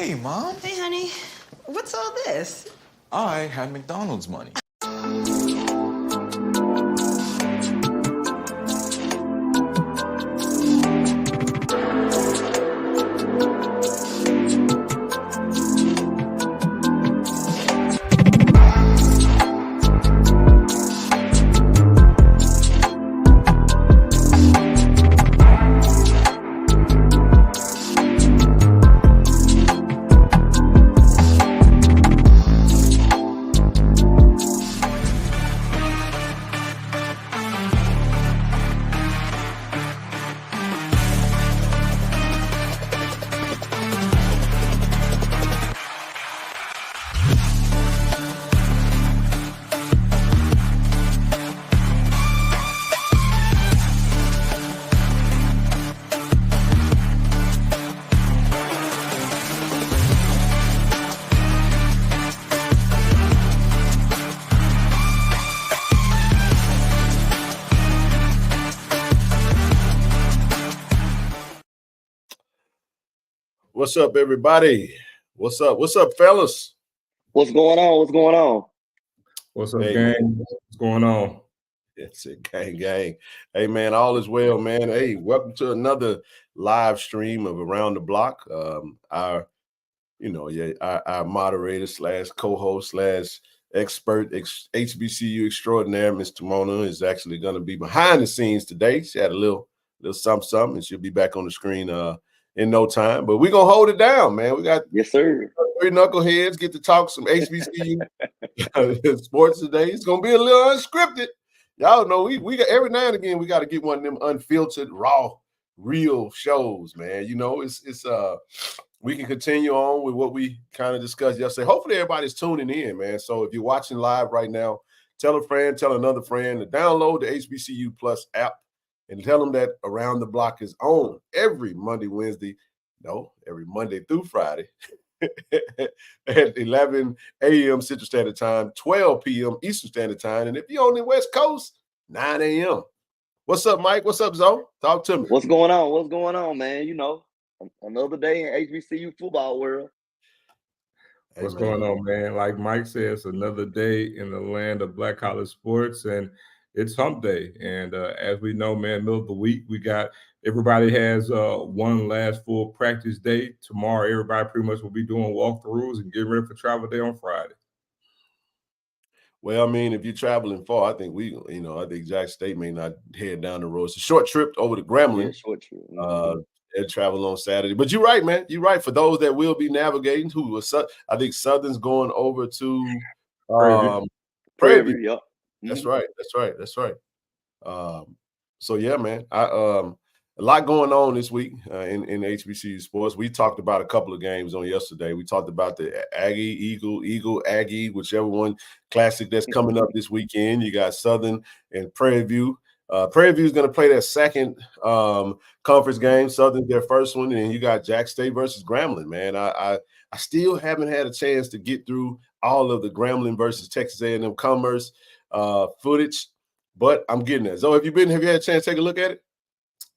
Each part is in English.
Hey, Mom. Hey, honey. What's all this? I had McDonald's money. What's up, everybody? What's up? What's up, fellas? What's going on? What's going on? What's up, Hey, gang? man. What's going on? It's a gang. Hey, man, all is well, man. Hey, welcome to another live stream of Around the Block. Our moderator slash co-host slash expert, HBCU extraordinaire, Miss Timona, is actually going to be behind the scenes today. She had a little something, and she'll be back on the screen in no time. But we're going to hold it down, man. We got Yes, sir. three knuckleheads get to talk some HBCU sports today. It's going to be a little unscripted. Y'all know we got every now and again we got to get one of them unfiltered, raw, real shows, man. You know, it's we can continue on with what we kind of discussed yesterday. Hopefully everybody's tuning in, man. So if you're watching live right now, tell a friend, tell another friend to download the HBCU Plus app and tell them that Around the Block is on every Monday through Friday at 11 a.m. Central Standard Time, 12 p.m. Eastern Standard Time. And if you're on the West Coast, 9 a.m. What's up, Mike? What's up, Zoe? Talk to me. What's going on? What's going on, man? You know, another day in HBCU football world. What's going on, man? Like Mike says, another day in the land of Black college sports, and it's hump day. And as we know, man, middle of the week, everybody has one last full practice day. Tomorrow, everybody pretty much will be doing walkthroughs and getting ready for travel day on Friday. Well, I mean, if you're traveling far, I think I think Jack State may not head down the road. It's a short trip over to Grambling. Yeah, short trip. Mm-hmm. They travel on Saturday. But you're right, man. You're right. For those that will be navigating, I think Southern's going over to Prairie View. Yep. That's right. So yeah, man. A lot going on this week in HBCU sports. We talked about a couple of games on yesterday. We talked about the Aggie, Eagle, Aggie, whichever one classic that's coming up this weekend. You got Southern and Prairie View. Prairie View is going to play their second conference game. Southern's their first one, and you got Jack State versus Grambling. Man, I still haven't had a chance to get through all of the Grambling versus Texas A&M Commerce footage, but I'm getting there. So have you had a chance to take a look at it?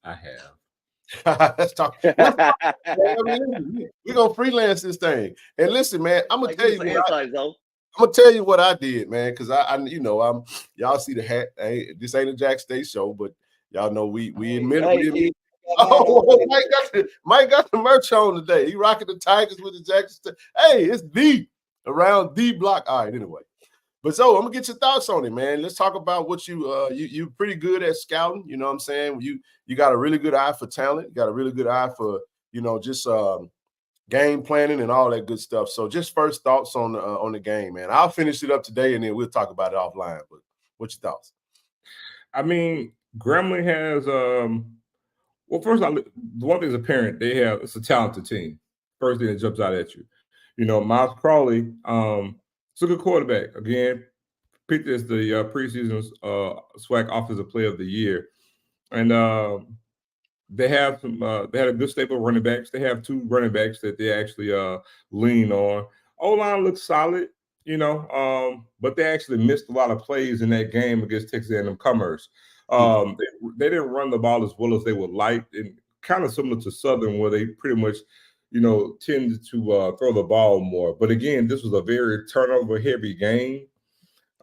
I have. Let's talk. We're gonna freelance this thing. And listen, man, I'm gonna tell you what I did, man, because y'all see the hat. Hey, this ain't a Jack State show, but y'all know we admit it. Mike got the merch on today. He rocking the Tigers with the Jack State. Hey, it's Around the Block. All right, anyway. But so I'm gonna get your thoughts on it, man. Let's talk about what you're pretty good at scouting. You know what I'm saying? You got a really good eye for talent. You got a really good eye for just game planning and all that good stuff. So just first thoughts on the game, man. I'll finish it up today and then we'll talk about it offline. But what's your thoughts? I mean, Grambling has first of all, the one thing is apparent. It's a talented team. First thing that jumps out at you. Miles Crawley. It's a good quarterback. Again, picked as the preseason SWAC Offensive Player of the Year. And they have they had a good stable of running backs. They have two running backs that they actually lean on. O-line looks solid, but they actually missed a lot of plays in that game against Texas A&M Commerce. They didn't run the ball as well as they would like, and kind of similar to Southern, where they pretty much, tend to throw the ball more. But again, this was a very turnover-heavy game.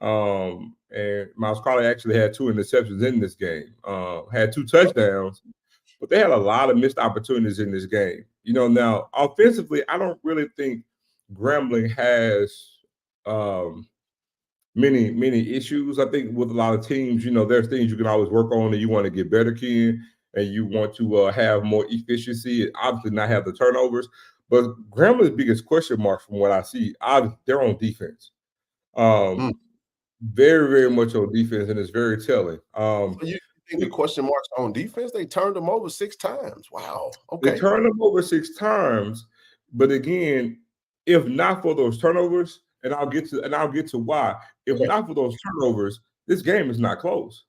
And Miles Crowley actually had 2 interceptions in this game, had 2 touchdowns, but they had a lot of missed opportunities in this game. Now offensively, I don't really think Grambling has many issues. I think with a lot of teams, there's things you can always work on and you want to get better, Ken, and you want to have more efficiency and obviously not have the turnovers. But Grambling's biggest question mark from what I see, they're on defense. Very, very much on defense, and it's very telling. So you think the question marks on defense? They turned them over 6 times. Wow. Okay. They turned them over 6 times, but again, if not for those turnovers, and I'll get to why. If not for those turnovers, this game is not close.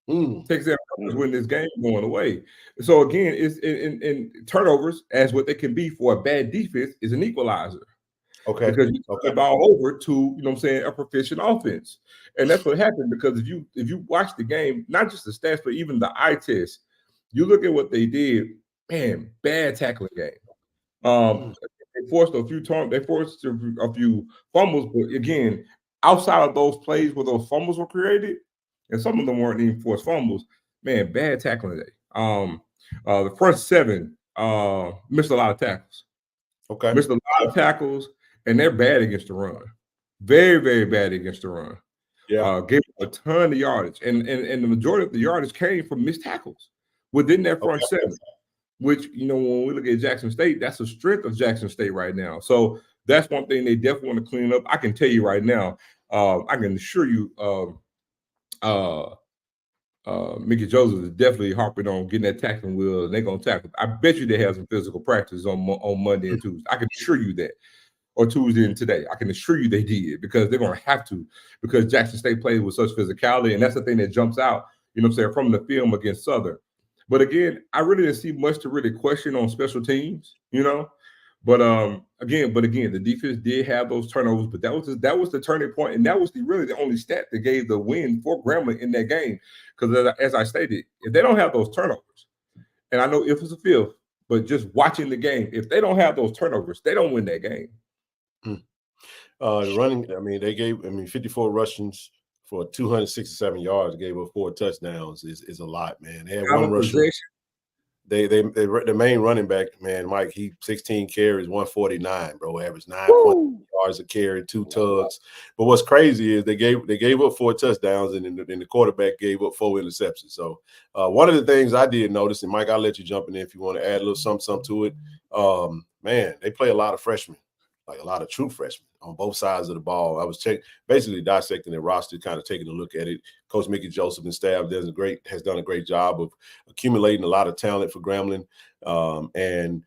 Takes that when this game is going away. So again, it's in turnovers as what they can be for a bad defense is an equalizer. Okay. Because you turn the ball over to, a proficient offense. And that's what happened, because if you watch the game, not just the stats, but even the eye test, you look at what they did, man, bad tackling game. They forced a few fumbles, but again, outside of those plays where those fumbles were created, and some of them weren't even forced fumbles, man, bad tackling day. The front 7 missed a lot of tackles. Okay. Missed a lot of tackles. And they're bad against the run. Very, very bad against the run. Yeah. Gave a ton of yardage. And the majority of the yardage came from missed tackles within that front 7, which, when we look at Jackson State, that's a strength of Jackson State right now. So that's one thing they definitely want to clean up. I can tell you right now, I can assure you Mickey Joseph is definitely harping on getting that tackling wheel, and they're going to tackle. I bet you they have some physical practice on Monday and Tuesday. I can assure you that. Or Tuesday and today. I can assure you they did, because they're going to have to, because Jackson State plays with such physicality, and that's the thing that jumps out, from the film against Southern. But again, I really didn't see much to really question on special teams, But again, the defense did have those turnovers, but that was the turning point, and that was really the only stat that gave the win for Grambling in that game. Because as I stated, if they don't have those turnovers, and I know if it's a 5th, but just watching the game, if they don't have those turnovers, they don't win that game. The running, they gave 54 rushings for 267 yards, gave up 4 touchdowns is a lot, man. They had one rusher. The main running back, man, Mike, he 16 carries, 149, bro, averaged 9 yards a carry, 2 tugs. But what's crazy is they gave up 4 touchdowns, and then the quarterback gave up 4 interceptions. So one of the things I did notice, and Mike, I'll let you jump in if you want to add a little something to it. Man, they play a lot of freshmen, like a lot of true freshmen on both sides of the ball. I was basically dissecting their roster, kind of taking a look at it. Coach Mickey Joseph and staff has done a great job of accumulating a lot of talent for Grambling. And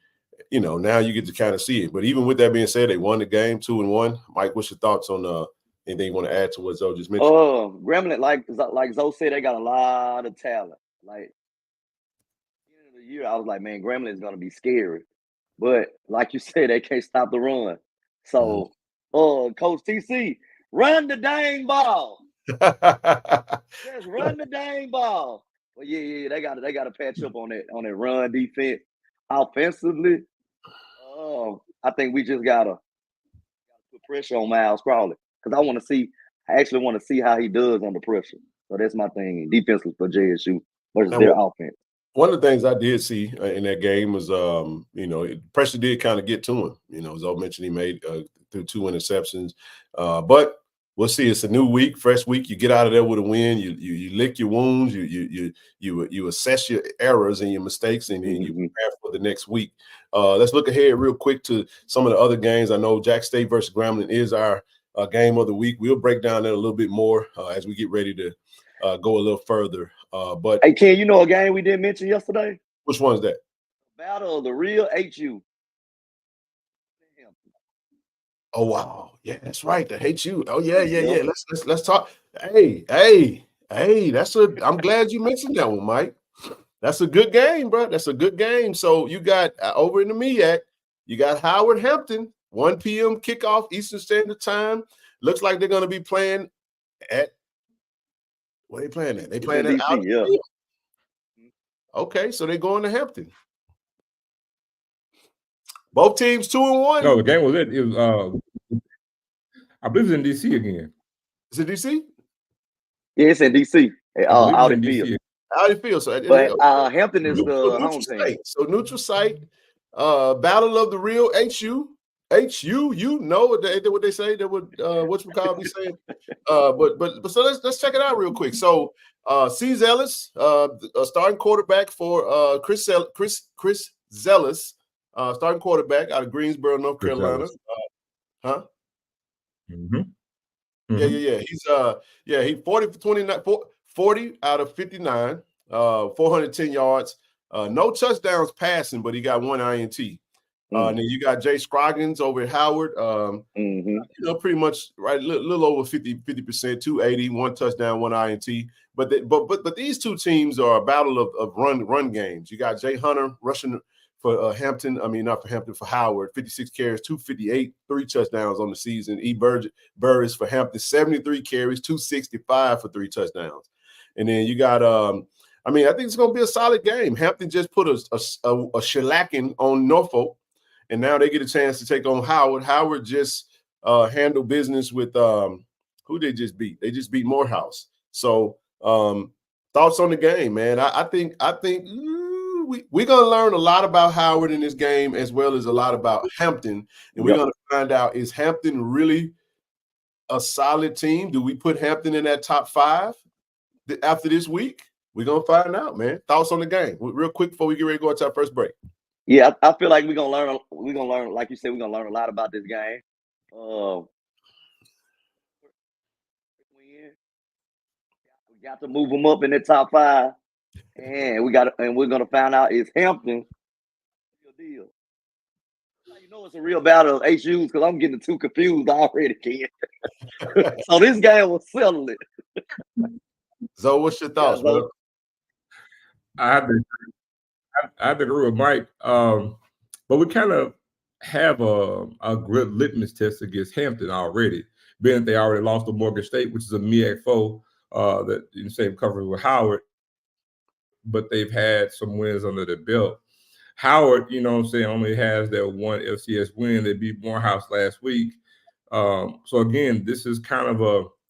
now you get to kind of see it. But even with that being said, they won the game 2-1. Mike, what's your thoughts on anything you want to add to what Zoe just mentioned? Grambling, like Zoe said, they got a lot of talent. Like, at the end of the year, I was like, man, Grambling is going to be scary. But like you said, they can't stop the run. So, Coach TC, run the dang ball. Just run the dang ball. Well, yeah, they got to patch up on that run defense. Offensively, I think we just gotta put pressure on Miles Crowley, because I actually want to see how he does under pressure. So that's my thing, defensively for JSU versus their offense. One of the things I did see in that game was, pressure did kind of get to him. As I mentioned, he made through 2 interceptions. But we'll see. It's a new week, fresh week. You get out of there with a win. You lick your wounds. You assess your errors and your mistakes, and you prepare for the next week. Let's look ahead real quick to some of the other games. I know Jack State versus Grambling is our game of the week. We'll break down that a little bit more as we get ready to go a little further. But hey, Ken, a game we didn't mention yesterday? Which one's that? Battle of the Real HU. Oh wow, yeah, that's right. The HU. Oh yeah. Let's talk. Hey. I'm glad you mentioned that one, Mike. That's a good game, bro. That's a good game. So you got over in the MEAC, you got Howard Hampton, 1 p.m. kickoff Eastern Standard Time. Looks like they're going to be playing at. Where they playing at? They playing at DC, yeah. Okay, so they're going to Hampton. Both teams 2-1. No, the game was it. It was I believe it's in DC again. Is it DC? Yeah, it's in DC. Out in field. How do you feel? So, but Hampton is the home team. So neutral site, battle of the real HU. You know what they say. That would what's McCall be saying. But so let's check it out real quick. So C. Zealous, a starting quarterback for Chris Zealous, starting quarterback out of Greensboro, North Carolina. Mm-hmm. Yeah. He's 40 for 29, 40 out of 59, 410 yards, no touchdowns passing, but he got one INT. And then you got Jay Scroggins over at Howard. You know, pretty much right, a little over 50%, 280, one touchdown, one INT. But these two teams are a battle of run games. You got Jay Hunter rushing for Hampton. I mean, not for Hampton, for Howard. 56 carries, 258, 3 touchdowns on the season. E. Burris for Hampton, 73 carries, 265 for 3 touchdowns. And then you got I think it's going to be a solid game. Hampton just put a shellacking on Norfolk, and now they get a chance to take on Howard. Howard just handled business with who they just beat. They just beat Morehouse. So thoughts on the game, man? I think we're going to learn a lot about Howard in this game, as well as a lot about Hampton. And we're going to find out, is Hampton really a solid team? Do we put Hampton in that top 5 after this week? We're going to find out, man. Thoughts on the game real quick before we get ready to go into our first break. Yeah, I feel like we're going to learn, like you said, we're going to learn a lot about this game. We got to move them up in the top 5. And we're going to find out, is Hampton real deal? You know it's a real battle of HUs, because I'm getting too confused already, kid. So this game will settle it. So what's your thoughts, bro? I have to agree with Mike. But we kind of have a good litmus test against Hampton already, being that they already lost to Morgan State, which is a MEAC foe that in the same coverage with Howard, but they've had some wins under their belt. Howard, you know what I'm saying, only has that one FCS win. They beat Morehouse last week. So again, this is kind of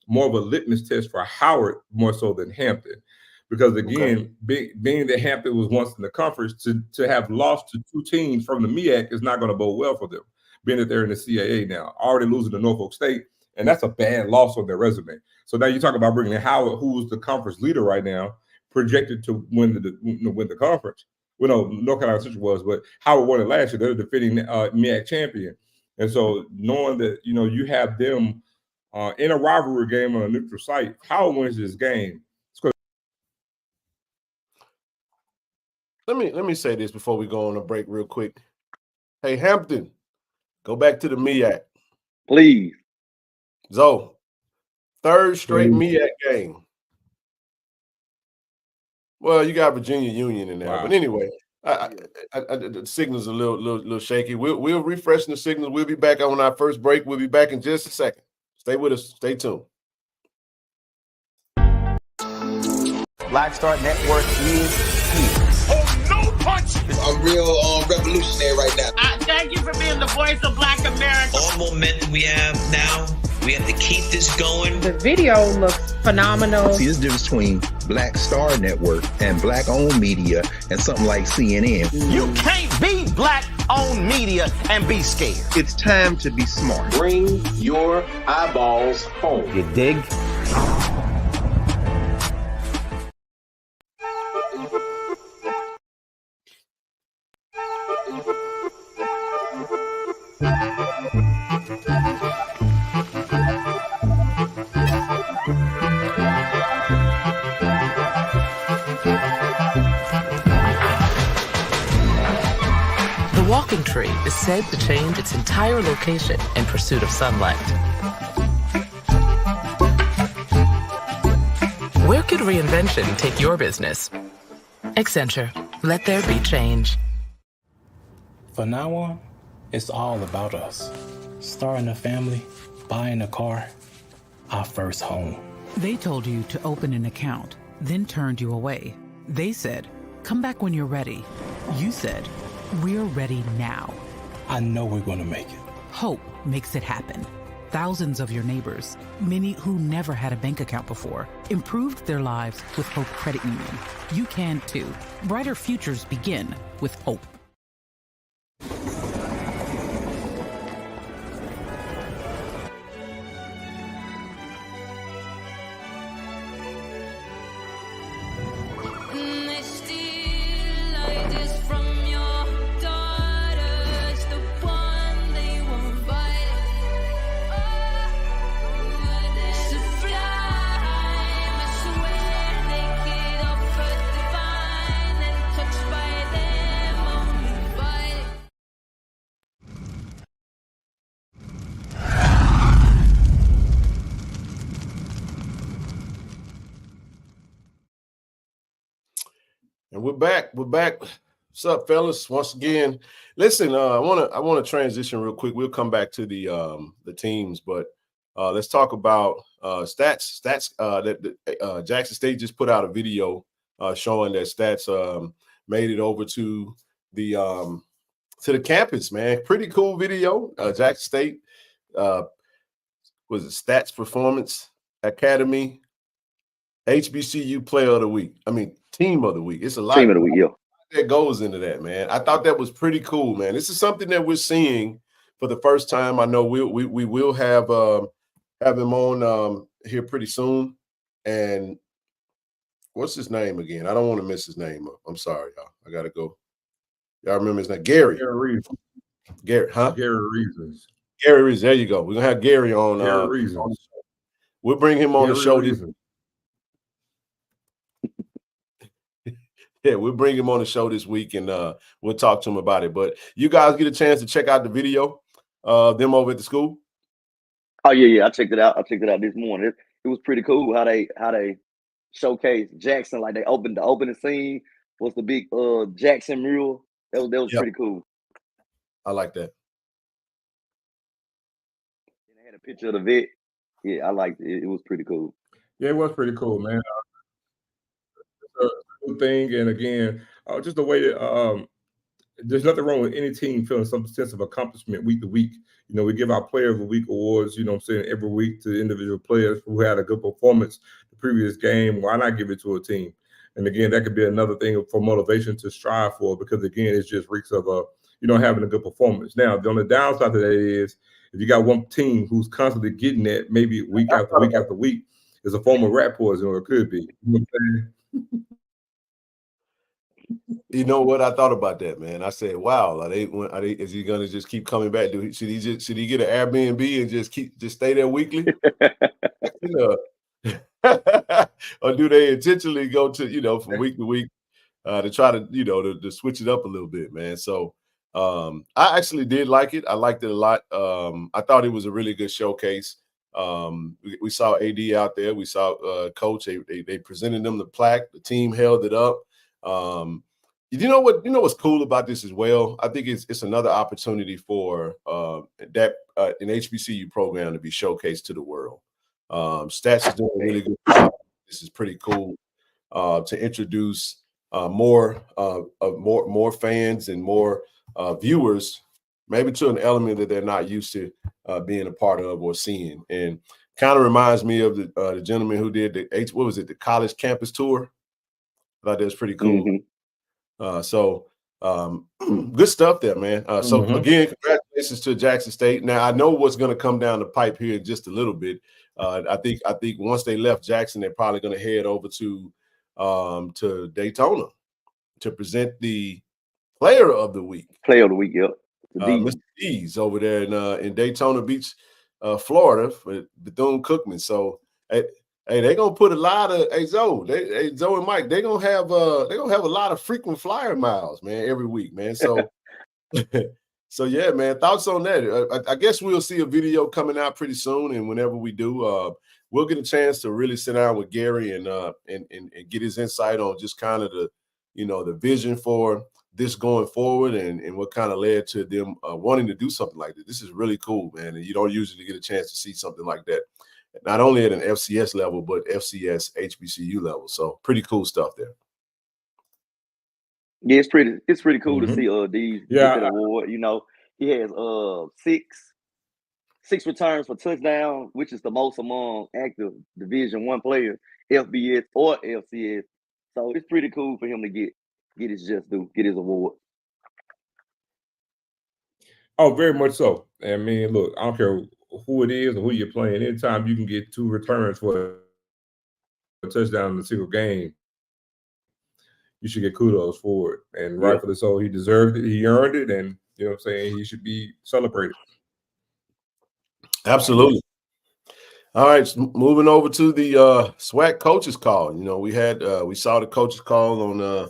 more of a litmus test for Howard more so than Hampton. Because again, being that Hampton was once in the conference, to have lost to 2 teams from the MEAC is not going to bode well for them, being that they're in the CAA now, already losing to Norfolk State, and that's a bad loss on their resume. So now you talk about bringing in Howard, who's the conference leader right now, projected to win the conference. Well, no, North Carolina Central was, but Howard won it last year. They're the defending MEAC champion, and so knowing that you have them in a rivalry game on a neutral site, Howard wins this game. Let me say this before we go on a break real quick. Hey, Hampton, go back to the MEAC. Please. Zoe, 3rd straight MEAC game. Well, you got Virginia Union in there. Wow. But anyway, the signal's a little shaky. We'll refresh the signals. We'll be back on our first break. We'll be back in just a second. Stay with us. Stay tuned. Black Star Network is here. Oh, no punch! I'm real revolutionary right now. Thank you for being the voice of Black America. All momentum we have now, we have to keep this going. The video looks phenomenal. See, there's a difference between Black Star Network and black-owned media and something like CNN. You can't be black-owned media and be scared. It's time to be smart. Bring your eyeballs home. You dig? The walking tree is said to change its entire location in pursuit of sunlight. Where could reinvention take your business? Accenture. Let there be change. From now on, it's all about us. Starting a family, buying a car, our first home. They told you to open an account, then turned you away. They said, come back when you're ready. You said, we're ready now. I know we're going to make it. Hope makes it happen. Thousands of your neighbors, many who never had a bank account before, improved their lives with Hope Credit Union. You can too. Brighter futures begin with hope. And we're back. What's up, fellas? Once again, listen. I want to transition real quick. We'll come back to the teams, but let's talk about stats. That Jackson State just put out a video showing that Stats made it over to the campus. Man, pretty cool video. Jackson State was it Stats Performance Academy HBCU Player of the Week. I mean, Team of the Week. It's a lot. Team of the Week, yeah. That goes into that, man. I thought that was pretty cool, man. This is something that we're seeing for the first time. I know we will have him on here pretty soon. And what's his name again? I don't want to mess his name up. I'm sorry, y'all. I gotta go. Y'all remember his name? Gary. Gary Reasons. Gary, huh? Gary Reasons. Gary Reasons. There you go. We're gonna have Gary on. Gary Reasons. We'll bring him on the show. Yeah, we'll bring him on the show this week, and we'll talk to him about it. But you guys get a chance to check out the video of them over at the school? Oh yeah, I checked it out. This morning. It was pretty cool how they showcase Jackson. Like the opening scene was the big Jackson mural. That was pretty cool. I like that. And they had a picture of the vet. Yeah, I liked it. It was pretty cool. Yeah, it was pretty cool, man. Thing, and again, just the way that there's nothing wrong with any team feeling some sense of accomplishment week to week. You know, we give our Player of the Week awards, you know what I'm saying, every week to individual players who had a good performance the previous game. Why not give it to a team? And again, that could be another thing for motivation to strive for, because again, it just reeks of having a good performance. Now, on the downside to that is, if you got one team who's constantly getting that, maybe week after week after week, is a form of rat poison, or it could be. You know what I'm saying? You know what? I thought about that, man. I said, "Wow, is he gonna just keep coming back? Should he get an Airbnb and just stay there weekly? Or do they intentionally go to from week to week to try to to switch it up a little bit, man?" So I actually did like it. I liked it a lot. I thought it was a really good showcase. We saw AD out there. We saw Coach. They presented them the plaque. The team held it up. You know what's cool about this as well? I think it's another opportunity for an HBCU program to be showcased to the world. Stats is doing a really good job. This is pretty cool to introduce more fans and more viewers, maybe to an element that they're not used to being a part of or seeing. And kind of reminds me of the gentleman who did the college campus tour. I thought that was pretty cool. Mm-hmm. So good stuff there, man. So again, congratulations to Jackson State. Now I know what's going to come down the pipe here in just a little bit. I think once they left Jackson, they're probably going to head over to Daytona to present the Player of the Week. Player of the Week, yep. Mr. D's over there in Daytona Beach, Florida, for Bethune-Cookman. So hey, they're gonna put a lot of Zoe and Mike. They're gonna have a lot of frequent flyer miles, man, every week, man. So so yeah, man. Thoughts on that? I guess we'll see a video coming out pretty soon, and whenever we do, we'll get a chance to really sit down with Gary and get his insight on just kind of the vision for this going forward and what kind of led to them wanting to do something like this. This is really cool, man, and you don't usually get a chance to see something like that. Not only at an FCS level, but FCS HBCU level. So pretty cool stuff there. Yeah, it's pretty cool to see these get that award. He has six returns for touchdown, which is the most among active Division I players, FBS or FCS. So it's pretty cool for him to get his just due, get his award. Oh, very much so. I mean, look, I don't care who it is or who you're playing. Anytime you can get 2 returns for a touchdown in a single game, you should get kudos for it. And rightfully so. He deserved it. He earned it. And, you know what I'm saying, he should be celebrated. Absolutely. All right, so moving over to the SWAC coaches call. You know, we saw the coaches call on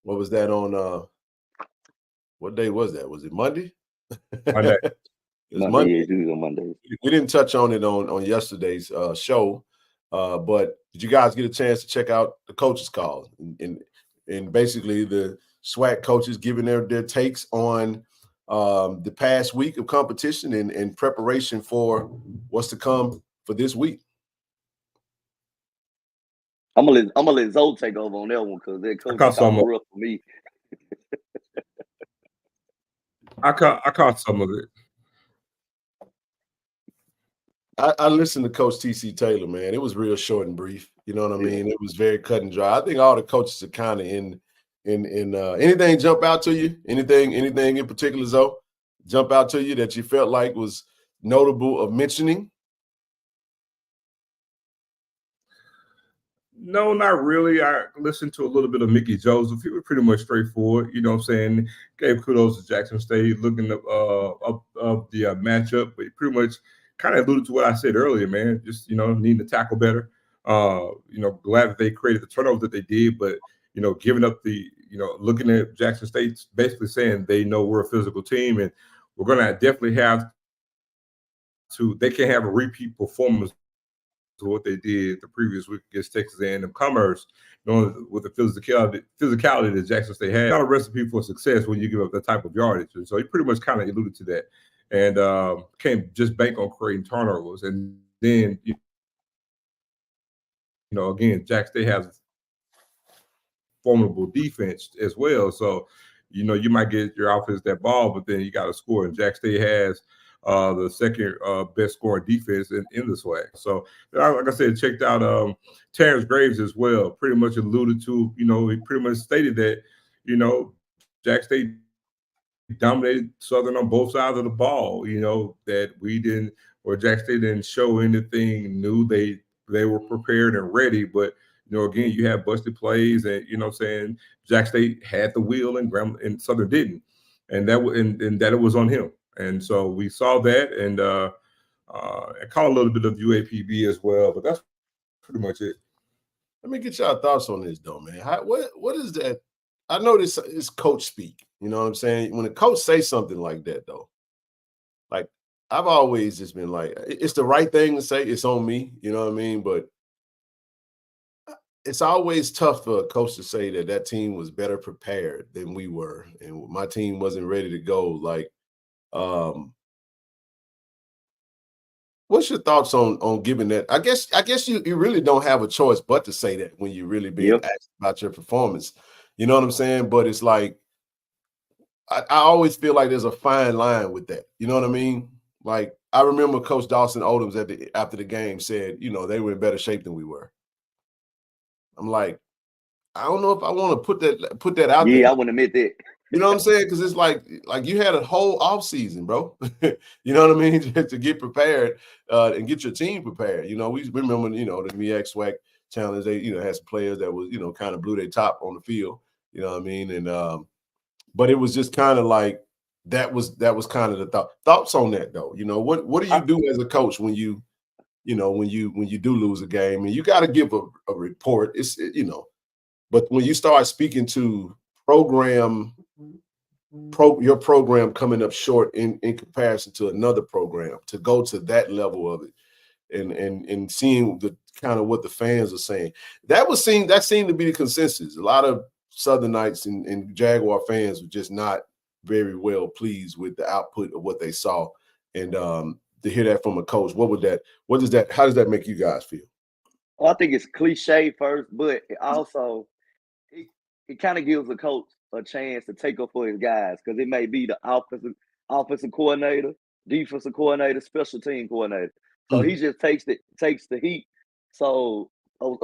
what was that on what day was that? Was it Monday? Monday. It was Monday. Yeah, it was on Monday. We didn't touch on it on yesterday's show, but did you guys get a chance to check out the coaches call and basically the SWAC coaches giving their takes on the past week of competition and preparation for what's to come for this week? I'm gonna let Zoe take over on that one because that coach is rough for me. I caught some of it. I listened to Coach TC Taylor, man. It was real short and brief. You know what I mean? It was very cut and dry. I think all the coaches are kind of in anything jump out to you? Anything in particular, Zoe, jump out to you that you felt like was notable of mentioning? No, not really. I listened to a little bit of Mickey Joseph. He was pretty much straightforward. You know what I'm saying? Gave kudos to Jackson State, looking up the matchup. But he pretty much kind of alluded to what I said earlier, man. Just, needing to tackle better. Glad that they created the turnovers that they did. But, giving up looking at Jackson State, basically saying they know we're a physical team. And we're going to definitely have to – they can't have a repeat performance to what they did the previous week against Texas A&M Commerce, with the physicality that Jackson State had. Not a recipe for success when you give up that type of yardage. And so he pretty much kind of alluded to that and can't just bank on creating turnovers. And then, again, Jackson State has formidable defense as well. So, you might get your offense that ball, but then you got to score. And Jackson State has the second best scoring defense in the SWAC. So, like I said, checked out Terrence Graves as well. Pretty much alluded to, he pretty much stated that, Jackson State dominated Southern on both sides of the ball. That we didn't, or Jackson State didn't show anything new. They were prepared and ready, but again, you have busted plays, and Jackson State had the wheel and Southern didn't, and that it was on him. And so we saw that, and I caught a little bit of UAPB as well, but that's pretty much it. Let me get y'all thoughts on this, though, man. What is that? I know this is coach speak. You know what I'm saying? When a coach says something like that, though, like I've always just been like, it's the right thing to say. It's on me. You know what I mean? But it's always tough for a coach to say that team was better prepared than we were, and my team wasn't ready to go. Like, what's your thoughts on giving that? I guess you really don't have a choice but to say that when you really being asked about your performance. You know what I'm saying? But it's like I always feel like there's a fine line with that. You know what I mean? Like I remember Coach Dawson Odoms after the game said, they were in better shape than we were. I'm like, I don't know if I want to put that out there. Yeah, I wouldn't admit that. You know what I'm saying? Because it's like you had a whole off season, bro. You know what I mean? To get prepared and get your team prepared. We remember, the MEAC SWAC challenge. They, had some players that was, kind of blew their top on the field. You know what I mean? And but it was just kind of like that was kind of the thoughts on that, though. What do you do as a coach when you when you do lose a game and you got to give a report? It's but when you start speaking to your program coming up short in comparison to another program, to go to that level of it and seeing the kind of what the fans are saying, that seemed to be the consensus. A lot of Southern Knights and Jaguar fans were just not very well pleased with the output of what they saw. And to hear that from a coach, how does that make you guys feel? Well, I think it's cliche first, but it also it kind of gives the coach a chance to take up for his guys, because it may be the offensive coordinator, defensive coordinator, special team coordinator. So he just takes the heat. So those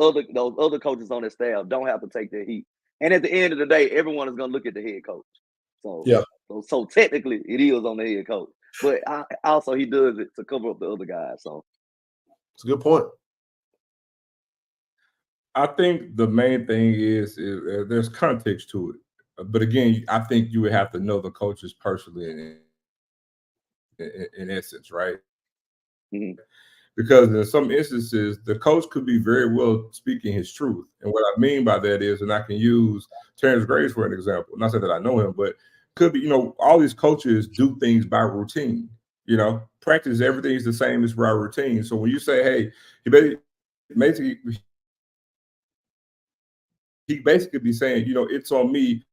other coaches on his staff don't have to take the heat. And at the end of the day, everyone is going to look at the head coach. So yeah. So technically, it is on the head coach. But also he does it to cover up the other guys. So it's a good point. I think the main thing is there's context to it. But again, I think you would have to know the coaches personally in essence, right? Mm-hmm. Because in some instances, the coach could be very well speaking his truth. And what I mean by that is, and I can use Terrence Graves for an example, not saying that I know him, but could be, all these coaches do things by routine. Practice, everything's the same as by routine. So when you say, hey, he basically be saying, it's on me.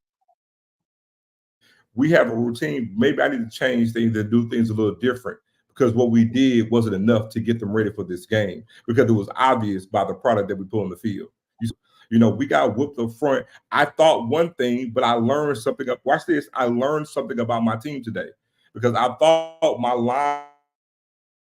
We have a routine. Maybe I need to change things and do things a little different because what we did wasn't enough to get them ready for this game because it was obvious by the product that we put on the field. We got whooped up front. I thought one thing, but I learned something. Watch this. I learned something about my team today because I thought my line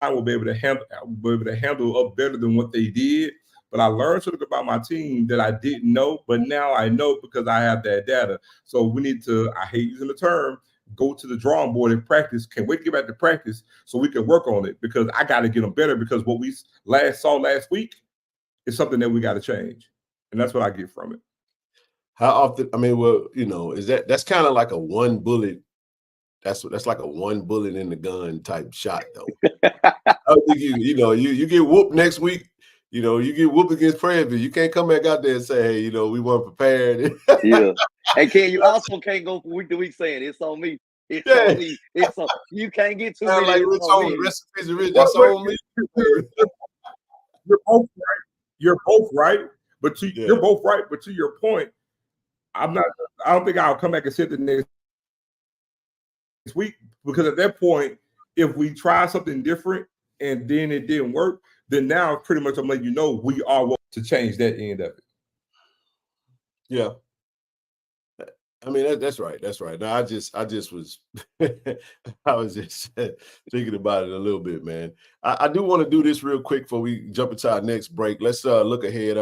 will be able to handle up better than what they did. But I learned something about my team that I didn't know, but now I know because I have that data. So we need to, I hate using the term, go to the drawing board and practice. Can't wait to get back to practice so we can work on it because I got to get them better because what we saw last week is something that we got to change. And that's what I get from it. How often, is that's kind of like a one bullet. That's like a one bullet in the gun type shot though. I think you get whooped next week. You get whooped against Prairie. You can't come back out there and say, hey, we weren't prepared. Yeah. And you also can't go from week to week saying it's on me. It's on me. You can't get too many. Like Rich on recipes of Rich. That's on me. You're both right. You're both right. But you're both right. But to your point, I don't think I'll come back and sit the next week because at that point, if we try something different and then it didn't work, then now pretty much I'm letting you know we are willing to change that end of it. Yeah. That's right. That's right. Now I just was I was just thinking about it a little bit, man. I do want to do this real quick before we jump into our next break. Let's look ahead.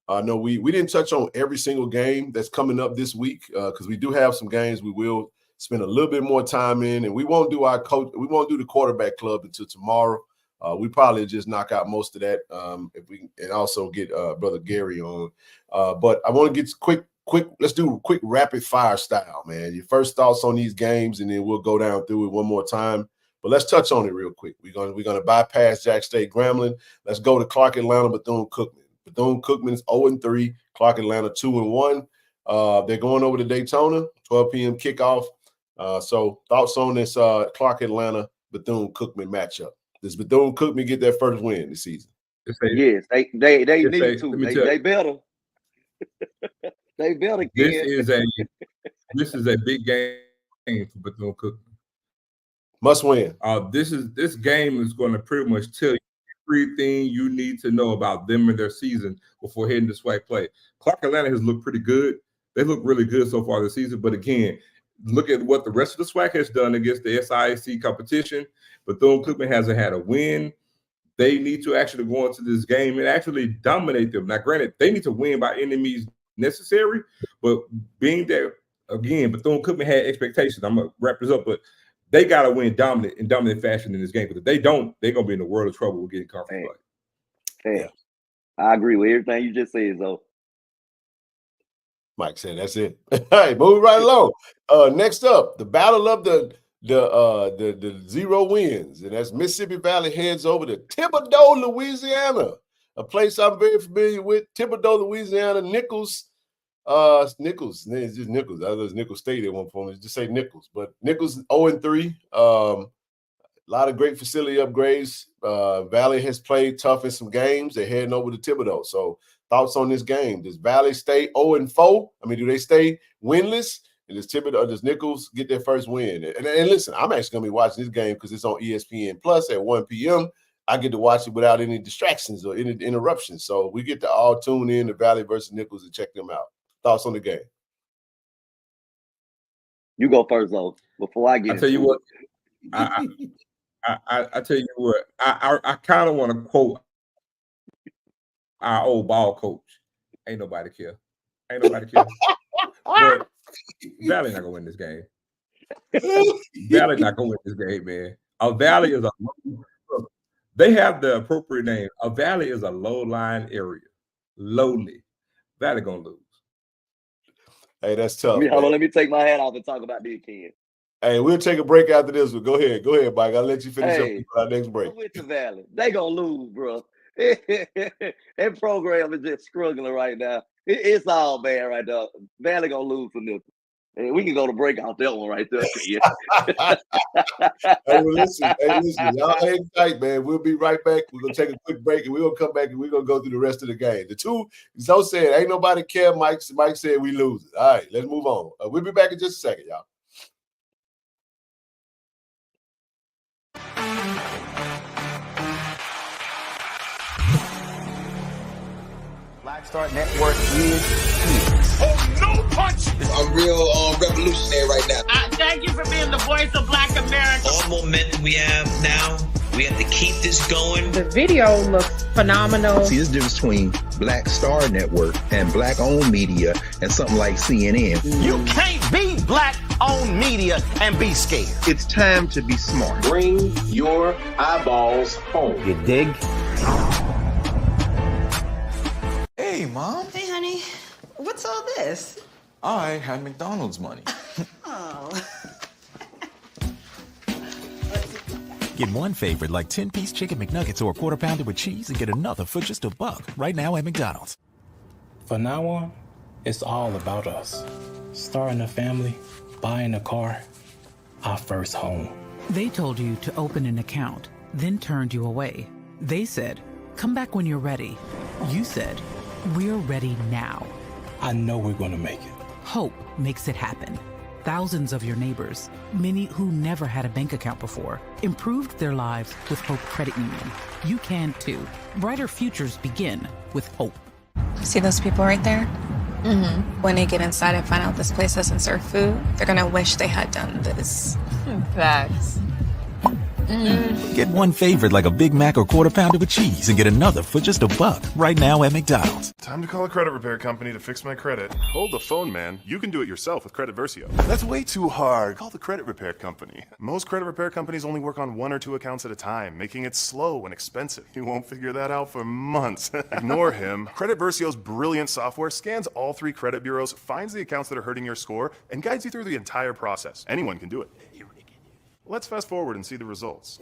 I know we didn't touch on every single game that's coming up this week because we do have some games we will spend a little bit more time in, and we won't do the quarterback club until tomorrow. We probably just knock out most of that and also get Brother Gary on. But I want to get quick. Let's do a quick rapid fire style, man. Your first thoughts on these games, and then we'll go down through it one more time. But let's touch on it real quick. We're gonna bypass Jack State Grambling. Let's go to Clark Atlanta Bethune-Cookman. Bethune-Cookman's 0-3. Clark Atlanta 2-1. They're going over to Daytona. 12 p.m. kickoff. So thoughts on this Clark Atlanta Bethune-Cookman matchup? Does Bethune-Cookman get their first win this season? Yes, they need to. They better. They better. This is a big game for Bethune-Cookman. Must win. This game is going to pretty much tell you everything you need to know about them and their season before heading to SWAC play. Clark Atlanta has looked pretty good. They look really good so far this season. But again, look at what the rest of the SWAC has done against the SIAC competition. Bethune-Cookman hasn't had a win. They need to actually go into this game and actually dominate them. Now, granted, they need to win by any means necessary, but being there, again, Bethune-Cookman had expectations. I'm going to wrap this up, but they got to win dominant fashion in this game. Because if they don't, they're going to be in the world of trouble with getting conference play. Yeah. I agree with everything you just said, though. Mike said that's it. All right, moving right along. Next up, the battle of the 0 wins, and that's Mississippi Valley heads over to Thibodaux, Louisiana, a place I'm very familiar with. Thibodaux, Louisiana. Nichols. It's just Nichols. I was Nichols State at one point. Just say Nichols, but Nichols 0-3. A lot of great facility upgrades. Valley has played tough in some games. They're heading over to Thibodaux. So thoughts on this game? Does Valley stay 0-4? Do they stay winless? And does Thibodaux or does Nichols get their first win? And listen, I'm actually going to be watching this game because it's on ESPN Plus at 1 p.m. I get to watch it without any distractions or any interruptions. So we get to all tune in to Valley versus Nichols and check them out. Thoughts on the game? You go first, though, before I get I tell you into what, I tell you what, I kind of want to quote our old ball coach. Ain't nobody care. Ain't nobody care. But Valley not gonna win this game. Valley not gonna win this game, man. A valley is they have the appropriate name. A valley is a low-lying area. Lowly. Valley gonna lose. Hey, that's tough. Hold on, let me take my hat off and talk about this, Ken. Hey, we'll take a break after this one. Go ahead, Mike. I'll let you finish up our next break. I'm with the Valley. They gonna lose, bro. That program is just struggling right now. It's all bad right now. Valley gonna lose for nothing. Hey, we can go to break off that one right there. Hey, listen, y'all hang tight, man. We'll be right back. We're gonna take a quick break and we're gonna come back and we're gonna go through the rest of the game. The two, Zoe said, ain't nobody care. Mike said we lose it. All right, let's move on. We'll be back in just a second, y'all. Black Star Network is here. Oh, no punch! I'm real revolutionary right now. Thank you for being the voice of Black America. All momentum we have now, we have to keep this going. The video looks phenomenal. See, there's a difference between Black Star Network and black-owned media and something like CNN. You can't be black-owned media and be scared. It's time to be smart. Bring your eyeballs home. You dig? Hey, Mom. Hey, honey. What's all this? I had McDonald's money. Oh. Get one favorite like 10-piece chicken McNuggets or a quarter pounder with cheese and get another for just $1 right now at McDonald's. From now on, it's all about us. Starting a family, buying a car, our first home. They told you to open an account, then turned you away. They said, come back when you're ready. You said, we're ready now. I know we're going to make it. Hope makes it happen. Thousands of your neighbors, many who never had a bank account before, improved their lives with Hope Credit Union. You can too. Brighter futures begin with hope. See those people right there? Mm-hmm. When they get inside and find out this place doesn't serve food, they're gonna wish they had done this. Facts. Get one favorite like a Big Mac or quarter pounder with cheese and get another for just $1 right now at McDonald's. Time to call a credit repair company to fix my credit. Hold the phone, man. You can do it yourself with Credit Versio. That's way too hard. Call the credit repair company. Most credit repair companies only work on 1 or 2 accounts at a time, making it slow and expensive. You won't figure that out for months. Ignore him. Credit Versio's brilliant software scans all 3 credit bureaus, finds the accounts that are hurting your score, and guides you through the entire process. Anyone can do it. Let's fast forward and see the results.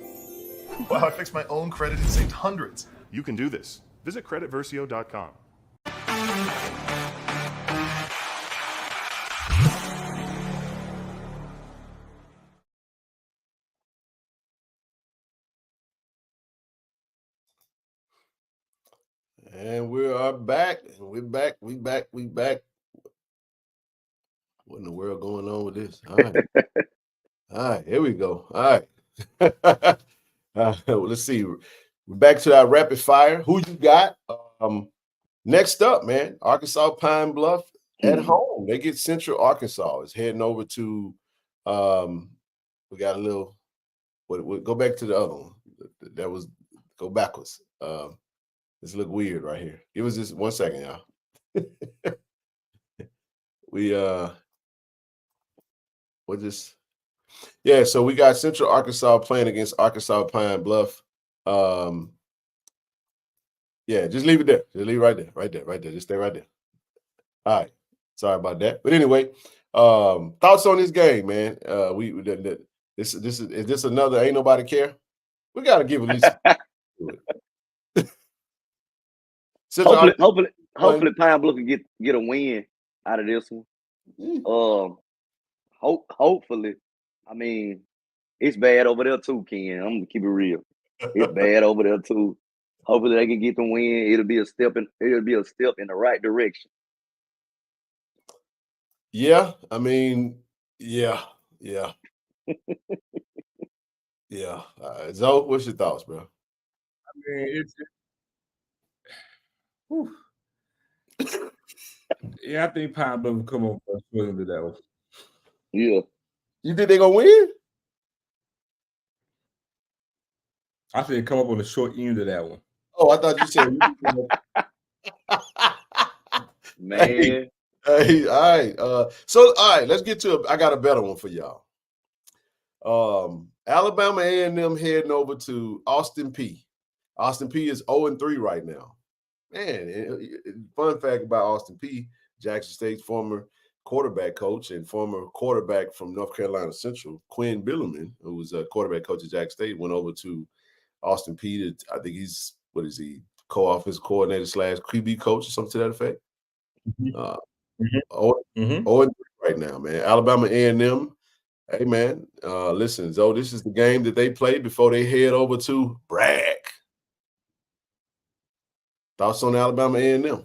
Wow, I fixed my own credit and saved hundreds. You can do this. Visit creditversio.com. And we are back. We back. What in the world going on with this? All right. All right, here we go. All right. Let's see. We're back to our rapid fire. Who you got? Next up, man, Arkansas Pine Bluff at home. They get Central Arkansas. It's heading over to we got a little go back to the other one. That was go backwards. This look weird right here. Give us just 1 second, y'all. We'll just yeah, so we got Central Arkansas playing against Arkansas Pine Bluff. Yeah, just leave it there. Just leave it right there. Just stay right there. All right. Sorry about that. But anyway, thoughts on this game, man. Is this another ain't nobody care? We gotta give at least hopefully Pine Bluff can get a win out of this one. Hopefully. I mean, it's bad over there too, Ken. I'm gonna keep it real. It's bad over there too. Hopefully they can get the win. It'll be a step in the right direction. Yeah, I mean, yeah. Zoe, what's your thoughts, bro? I mean, yeah, I think Pine Bluff will come over and swing into that one. Yeah. You think they're gonna win? I said come up on the short end of that one. Oh, I thought you said. Man. Hey, all right. So all right, let's get to I got a better one for y'all. Alabama A&M heading over to Austin Peay. Austin Peay is 0-3 right now. Man, fun fact about Austin Peay, Jackson State's former quarterback coach and former quarterback from North Carolina Central, Quinn Billerman, who was a quarterback coach at Jackson State, went over to Austin Peay. I think he's, what is he, co-offensive coordinator / QB coach or something to that effect. 0-3 right now, man. Alabama A&M. Hey, man, listen, Zoe, this is the game that they played before they head over to Bragg. Thoughts on Alabama A&M?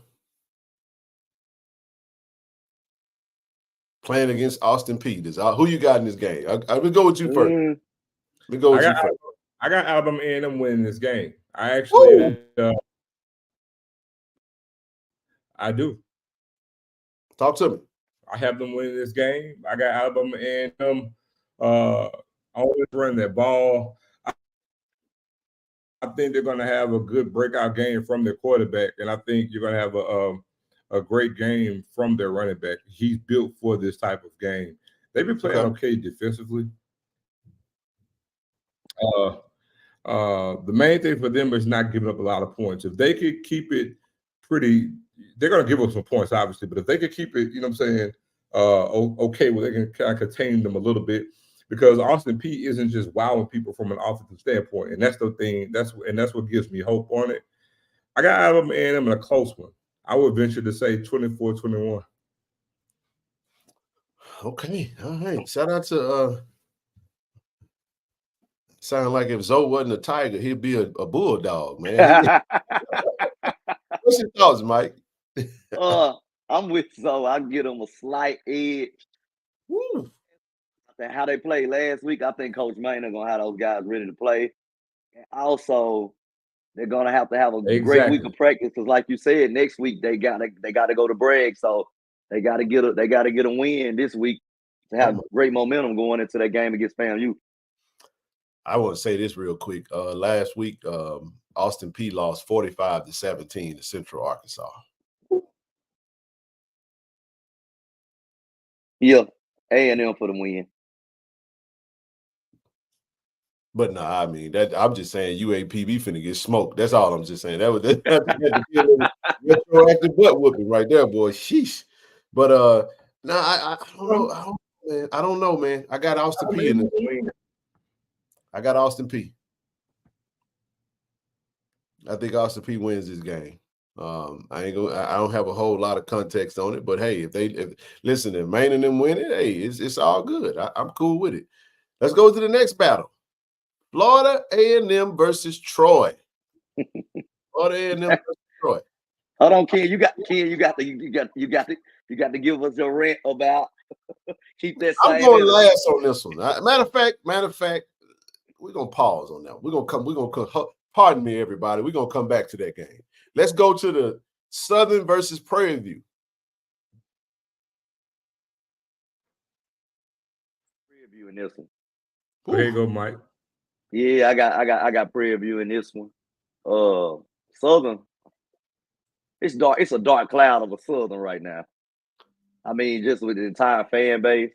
Playing against Austin Peay. Who you got in this game? I will go with you first. I got Alabama A&M winning this game. I actually, I do. Talk to me. I have them winning this game. I got Alabama A&M always running that ball. I think they're going to have a good breakout game from their quarterback, and I think you're going to have a great game from their running back. He's built for this type of game. They've been playing okay defensively. The main thing for them is not giving up a lot of points. If they could keep it pretty, they're going to give up some points, obviously, but if they could keep it, you know what I'm saying, okay, well, they can kind of contain them a little bit, because Austin Peay isn't just wowing people from an offensive standpoint, and that's the thing. That's what gives me hope on it. I got Alabama A&M in a close one. I would venture to say 24-21. Okay, all right. Shout out to sound like if Zoe wasn't a tiger, he'd be a bulldog, man. What's your thoughts, Mike? I'm with Zoe. I give them a slight edge. Woo. How they played last week, I think Coach Maynard gonna have those guys ready to play. And also, they're gonna have a great week of practice, because, like you said, next week they gotta go to Bragg, so they gotta get a win this week to have great momentum going into that game against FAMU. I want to say this real quick. Last week, Austin Peay lost 45-17 to Central Arkansas. Yeah, A&M for the win. But no, I mean that. I'm just saying UAPB finna get smoked. That's all I'm just saying. That's retroactive butt whooping right there, boy. Sheesh. But no, I don't know, man. I got Austin Peay in the I got Austin Peay. I think Austin Peay wins this game. I don't have a whole lot of context on it, but hey, if listen, if Maine and them win it, hey, it's all good. I'm cool with it. Let's go to the next battle. Florida A&M versus Troy. Florida A&M versus Troy. Hold on, Ken. You got to give us your rant about keep that. I'm going last on this one. Matter of fact, we're gonna pause on that. We're gonna come. Pardon me, everybody. We're gonna come back to that game. Let's go to the Southern versus Prairie View. Prairie View in this one. There you go, Mike. Yeah, I got Prairie View in this one. Southern. It's dark. It's a dark cloud of a Southern right now. I mean, just with the entire fan base.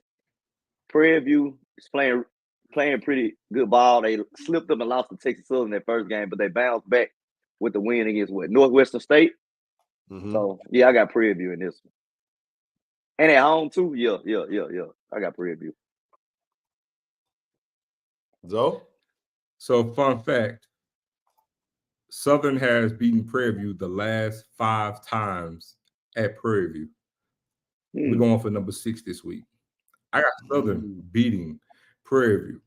Prairie View is playing pretty good ball. They slipped up and lost to Texas Southern their first game, but they bounced back with the win against Northwestern State. So yeah, I got Prairie View in this one. And at home too. Yeah. I got Prairie View. So fun fact, Southern has beaten Prairie View the last 5 times at Prairie View. We're going for number 6 this week. I got Southern beating Prairie View.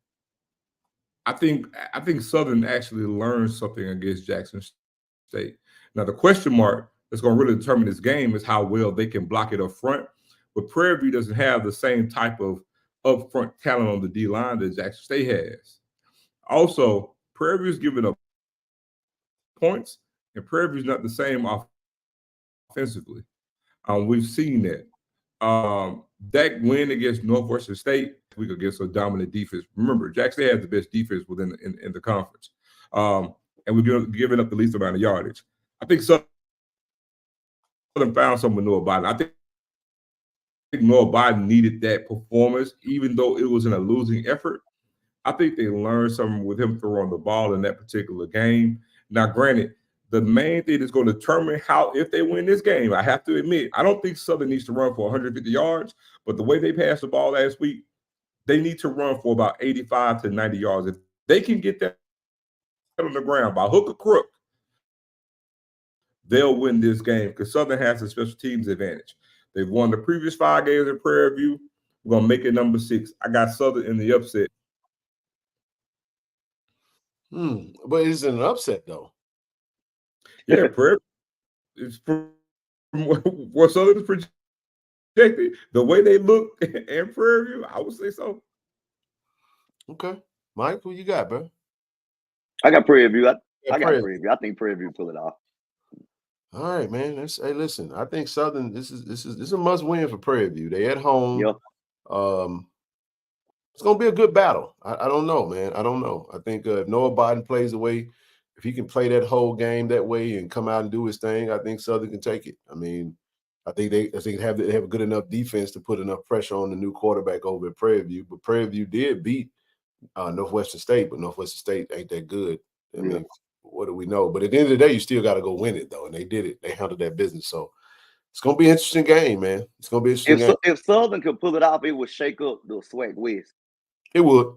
I think Southern actually learned something against Jackson State. Now, the question mark that's going to really determine this game is how well they can block it up front. But Prairie View doesn't have the same type of upfront talent on the D-line that Jackson State has. Also, Prairie View is giving up points, and Prairie View is not the same offensively. We've seen that. That win against Northwestern State, week against a dominant defense. Remember, Jackson has the best defense within in the conference, and we're giving up the least amount of yardage. I think Southern found something with Noah Biden. I think Noah Biden needed that performance, even though it was in a losing effort. I think they learned something with him throwing the ball in that particular game. Now, granted, the main thing that's going to determine if they win this game, I have to admit, I don't think Southern needs to run for 150 yards, but the way they passed the ball last week, they need to run for about 85 to 90 yards. If they can get that on the ground by hook or crook, they'll win this game because Southern has a special teams advantage. They've won the previous 5 games in Prairie View. We're going to make it number 6. I got Southern in the upset. But it's an upset, though. Yeah, Prairie it's from what Southern is projected, the way they look in Prairie View, I would say so. Okay. Mike, who you got, bro? I got Prairie View. I got Prairie Prairie View. I think Prairie View pull it off. All right, man. Hey, listen. I think Southern. This is a must win for Prairie View. They at home. Yep. It's gonna be a good battle. I don't know, man. I don't know. I think if Noah Biden plays the way, if he can play that whole game that way and come out and do his thing, I think Southern can take it. I mean, I think they have a good enough defense to put enough pressure on the new quarterback over at Prairie View. But Prairie View did beat Northwestern State, but Northwestern State ain't that good. I mean, what do we know? But at the end of the day, you still got to go win it, though. And they did it. They handled that business. So it's going to be an interesting game, man. It's going to be an interesting game. If Southern could pull it off, it would shake up the SWAC West. It would.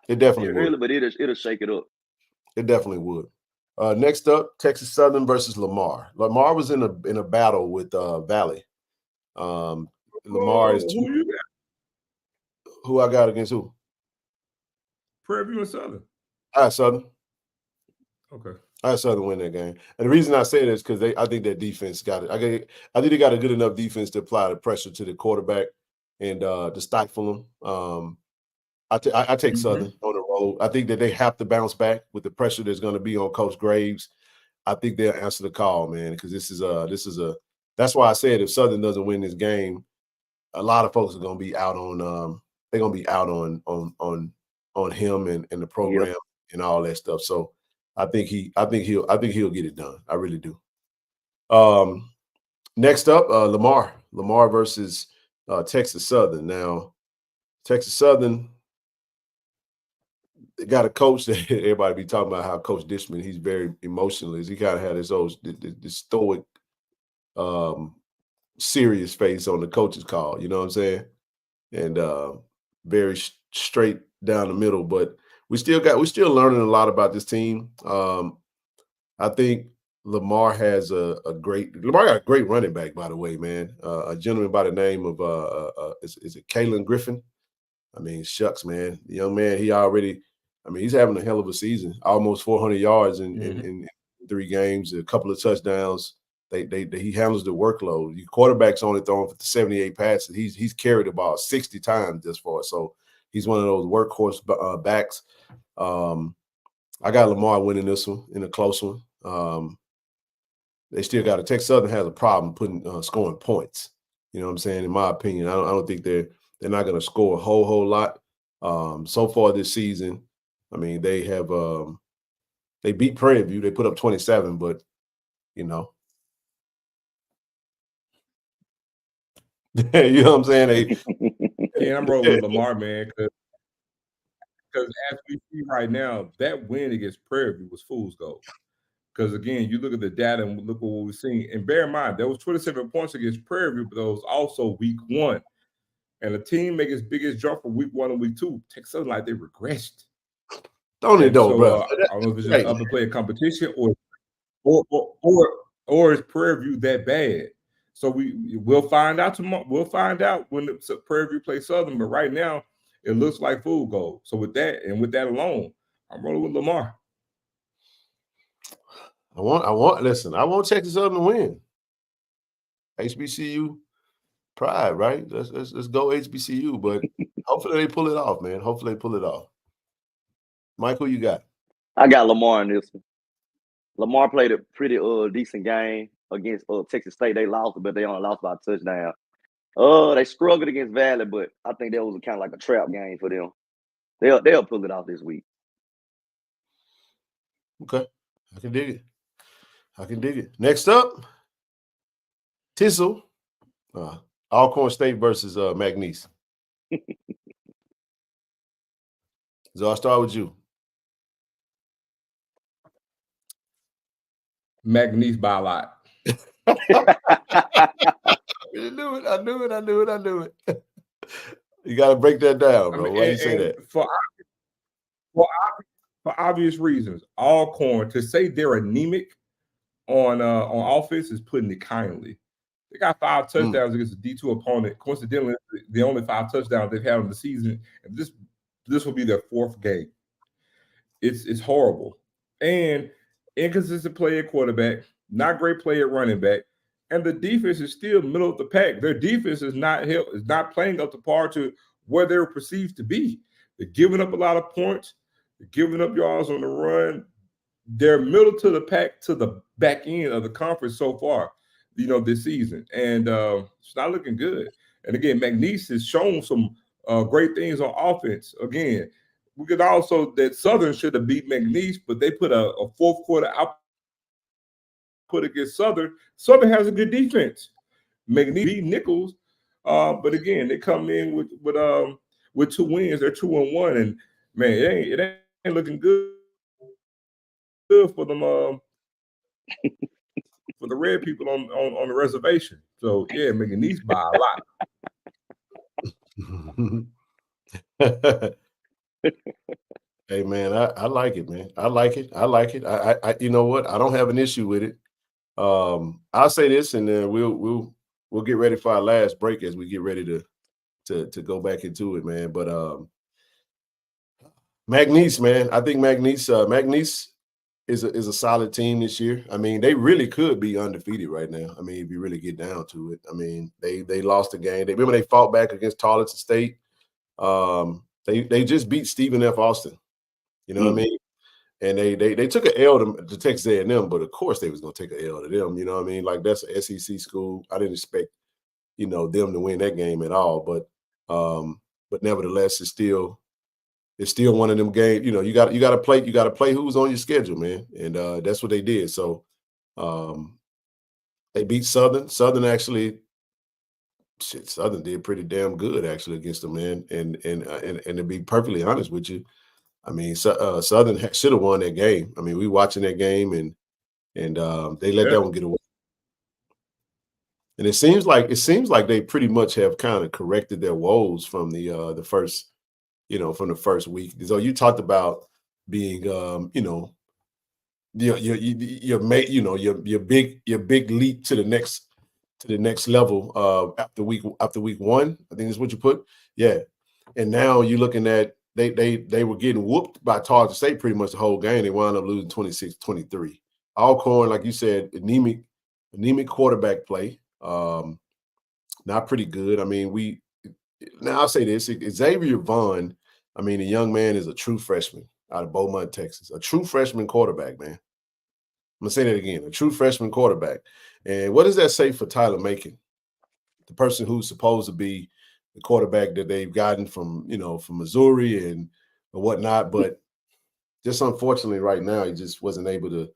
It definitely would. Really, but it'll shake it up. It definitely would. Next up, Texas Southern versus Lamar. Lamar was in a battle with Valley. Lamar is who I got against who? Prairie View and Southern. I had Southern. Okay. I had Southern win that game. And the reason I say that is because I think that defense got it. I think they got a good enough defense to apply the pressure to the quarterback and to stifle him. I take Southern on the road. I think that they have to bounce back with the pressure that's going to be on Coach Graves. I think they'll answer the call, man, because this is a that's why I said if Southern doesn't win this game, a lot of folks are going to be out on they're going to be out on him and the program and all that stuff. So I think he'll get it done. I really do. Next up, Lamar versus Texas Southern. Now, Texas Southern, they got a coach that everybody be talking about how Coach Dishman, he's very emotionless. He kind of had his own this stoic, serious face on the coach's call. You know what I'm saying? And very straight down the middle. But we're still learning a lot about this team. I think Lamar got a great running back, by the way, man. A gentleman by the name of is it Kalen Griffin? I mean, shucks, man. The young man, he's having a hell of a season. Almost 400 yards in 3 games, a couple of touchdowns. He handles the workload. Your quarterback's only throwing for 78 passes. He's carried the ball 60 times this far. So he's one of those workhorse backs. I got Lamar winning this one in a close one. They still got Texas Southern has a problem scoring points. You know what I'm saying? In my opinion, I don't think they're not going to score a whole lot. So far this season, I mean, they have they beat Prairie View. They put up 27, but you know, you know what I'm saying? Yeah, I'm rolling with Lamar, man, because as we see right now, that win against Prairie View was fool's gold. Because again, you look at the data and look at what we've seen, and bear in mind there was 27 points against Prairie View, but there was also week 1. And the team make its biggest jump from week 1 and week 2. Texas Southern, like they regressed. Don't it though, bro? I don't know if it's just upper player competition or is Prairie View that bad? So we'll find out tomorrow. We'll find out when the Prairie View plays Southern. But right now, it looks like fool's gold. So with that alone, I'm rolling with Lamar. I want Texas Southern to win. HBCU pride, right? Let's go HBCU. But hopefully they pull it off, man. Hopefully they pull it off. Mike, who you got? I got Lamar in this one. Lamar played a pretty decent game against Texas State. They lost, but they only lost by a touchdown. They struggled against Valley, but I think that was kind of like a trap game for them. They'll pull it off this week. Okay, I can dig it. Next up, Tissel, Alcorn State versus McNeese. So I'll start with you. McNeese by a lot. I knew it. You got to break that down, bro. Why you say that? For obvious reasons, Alcorn, to say they're anemic on offense is putting it kindly. They got 5 touchdowns against a D2 opponent. Coincidentally, the only 5 touchdowns they've had in the season. And this will be their 4th game. It's horrible. And inconsistent play at quarterback, not great play at running back, and the defense is still middle of the pack. Their defense is not playing up to par to where they were perceived to be. They're giving up a lot of points. They're giving up yards on the run. They're middle to the pack to the back end of the conference so far, this season. And it's not looking good. And again, McNeese has shown some great things on offense. Again, we could also that Southern should have beat McNeese, but they put a 4th quarter output against Southern. Southern has a good defense. McNeese beat Nichols, but again, they come in with 2 wins. They're 2-1, and man, it ain't looking good for them for the red people on the reservation. So yeah, McNeese by a lot. Hey man, I like it, man. I like it. I you know what? I don't have an issue with it. I'll say this, and then we'll get ready for our last break as we get ready to go back into it, man. But McNeese, man, I think McNeese is a solid team this year. I mean, they really could be undefeated right now. I mean, if you really get down to it. I mean, they lost a game. Remember they fought back against Tarleton State. They just beat Stephen F. Austin. You know what I mean? And they took an L to Texas A&M, but of course they was gonna take an L to them. You know what I mean? Like that's an SEC school. I didn't expect, them to win that game at all. But nevertheless, it's still one of them games. You got to play who's on your schedule, man. And that's what they did. So they beat Southern. Southern did pretty damn good actually against them, man. And to be perfectly honest with you, I mean, Southern should have won that game. I mean, we watching that game and they let that one get away. And it seems like they pretty much have kind of corrected their woes from the first week. So you talked about being your big leap to the next level after week 1. I think that's what you put. Yeah. And now you're looking at they were getting whooped by Tarleton State pretty much the whole game. They wound up losing 26-23. Alcorn, like you said, anemic quarterback play. Not pretty good. I mean, now I'll say this, Xavier Vaughn, I mean, the young man is a true freshman out of Beaumont, Texas. A true freshman quarterback, man. I'm going to say that again, a true freshman quarterback. And what does that say for Tyler Macon, the person who's supposed to be the quarterback that they've gotten from Missouri and whatnot, but just unfortunately right now he just wasn't able to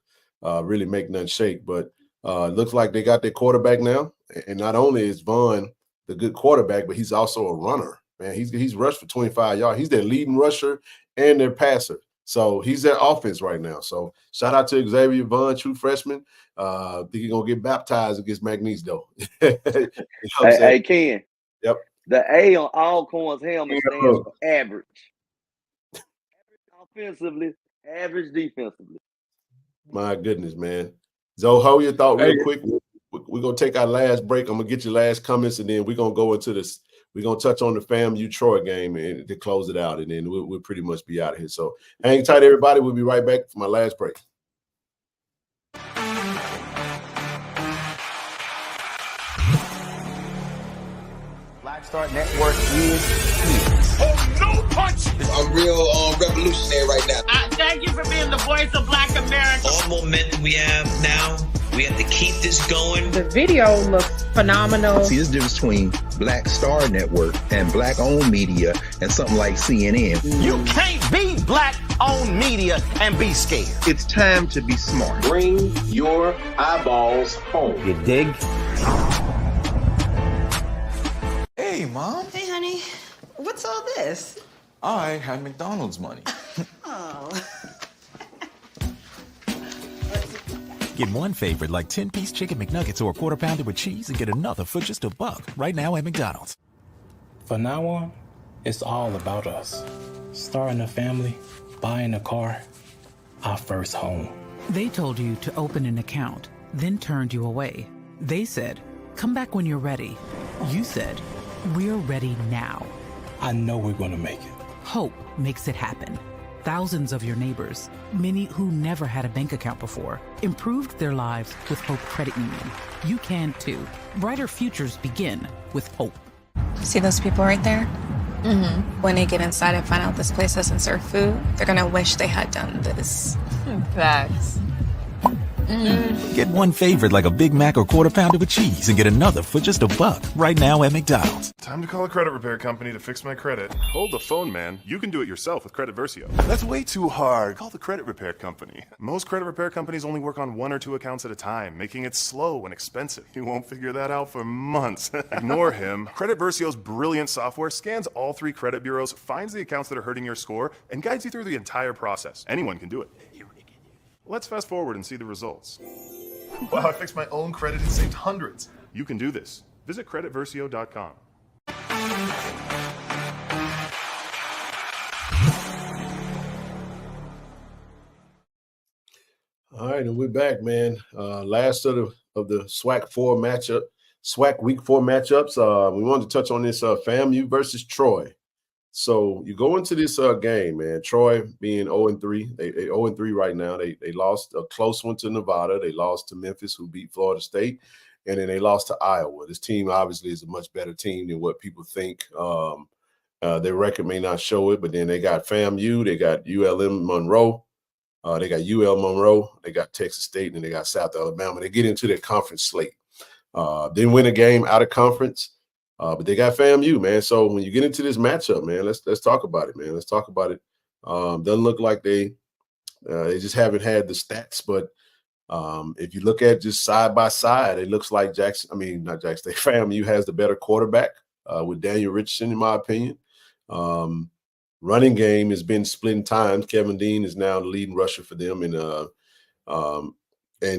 really make none shake. But it looks like they got their quarterback now, and not only is Vaughn the good quarterback, but he's also a runner. Man, he's rushed for 25 yards. He's their leading rusher and their passer. So he's their offense right now. So shout out to Xavier Vaughn, true freshman. Think he's gonna get baptized against McNeese though. Hey, Ken. Yep. The A on Alcorn's helmet stands for average. Average offensively, average defensively. My goodness, man. Zoe, hold your thought real quick. We're gonna take our last break. I'm gonna get your last comments, and then we're gonna go into this. We're gonna touch on the FAMU Troy game and to close it out, and then we'll pretty much be out of here. So hang tight, everybody. We'll be right back for my last break. Black Star Network is here. Oh, no punch! I'm real revolutionary right now. Thank you for being the voice of Black America. All momentum we have now, we We have to keep this going. The video looks phenomenal. See, there's a difference between Black Star Network and black-owned media and something like CNN. You can't be black-owned media and be scared. It's time to be smart. Bring your eyeballs home. You dig? Hey, Mom. Hey, honey. What's all this? I had McDonald's money. Oh. Get one favorite like 10-piece chicken McNuggets or a quarter pounder with cheese and get another for just $1 right now at McDonald's. From now on, it's all about us. Starting a family, buying a car, our first home. They told you to open an account, then turned you away. They said, come back when you're ready. You said, we're ready now. I know we're going to make it. Hope makes it happen. Thousands of your neighbors, many who never had a bank account before, improved their lives with Hope Credit Union. You can too. Brighter futures begin with Hope. See those people right there? When they get inside and find out this place doesn't serve food, they're gonna wish they had done this. Facts. Get one favorite like a Big Mac or quarter pounder with cheese and get another for just $1 right now at McDonald's. Time to call a credit repair company to fix my credit. Hold the phone, man. You can do it yourself with Credit Versio. That's way too hard. Call the credit repair company. Most credit repair companies only work on 1 or 2 accounts at a time, making it slow and expensive. You won't figure that out for months. Ignore him. Credit Versio's brilliant software scans all 3 credit bureaus, finds the accounts that are hurting your score, and guides you through the entire process. Anyone can do it. Let's fast forward and see the results. Wow, I fixed my own credit and saved hundreds. You can do this. Visit creditversio.com. All right, and we're back, man. Last of the SWAC Week 4 matchups. We wanted to touch on this FAMU versus Troy. So you go into this game, man. Troy being 0-3, they 0-3 right now. They lost a close one to Nevada. They lost to Memphis, who beat Florida State, and then they lost to Iowa. This team obviously is a much better team than what people think. Their record may not show it, but then they got FAMU, they got ULM Monroe, they got UL Monroe, they got Texas State, and they got South Alabama. They get into their conference slate. Didn't win a game out of conference. But they got FAMU, man. So when you get into this matchup, man, let's talk about it, man. Let's talk about it. Doesn't look like they just haven't had the stats. But if you look at just side by side, it looks like FAMU has the better quarterback with Daniel Richardson, in my opinion. Running game has been split in times. Kevin Dean is now the leading rusher for them, and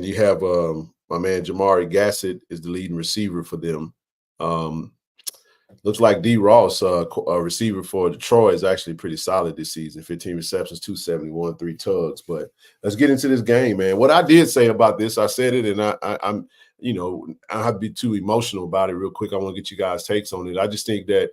you have my man Jamari Gassett is the leading receiver for them. Looks like D. Ross, a receiver for Detroit, is actually pretty solid this season. 15 receptions, 271, 3 tugs. But let's get into this game, man. What I did say about this, I said it, and I'm I don't have to be too emotional about it real quick. I want to get you guys' takes on it. I just think that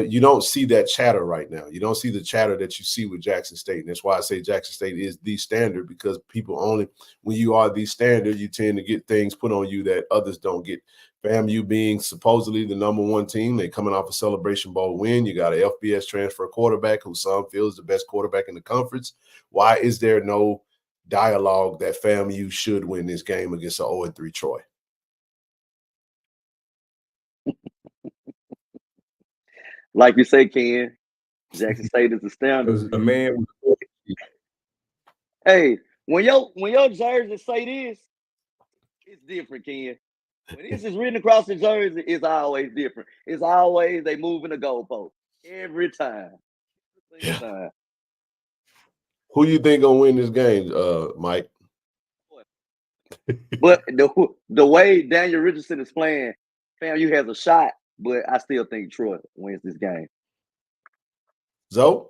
you don't see that chatter right now. You don't see the chatter that you see with Jackson State. And that's why I say Jackson State is the standard, because people only, when you are the standard, you tend to get things put on you that others don't get. FAMU being supposedly the #1 team, they coming off a Celebration Bowl win. You got an FBS transfer quarterback who some feel is the best quarterback in the conference. Why is there no dialogue that FAMU should win this game against an 0-3 Troy? Like you say, Ken, Jackson State is the standard. The man. Hey, when your jersey say this, it's different, Ken. When this is written across the jersey, it's always different. It's always they moving the goalpost every time. Who you think gonna win this game, Mike? But the way Daniel Richardson is playing, FAMU has a shot, but I still think Troy wins this game. Zoe?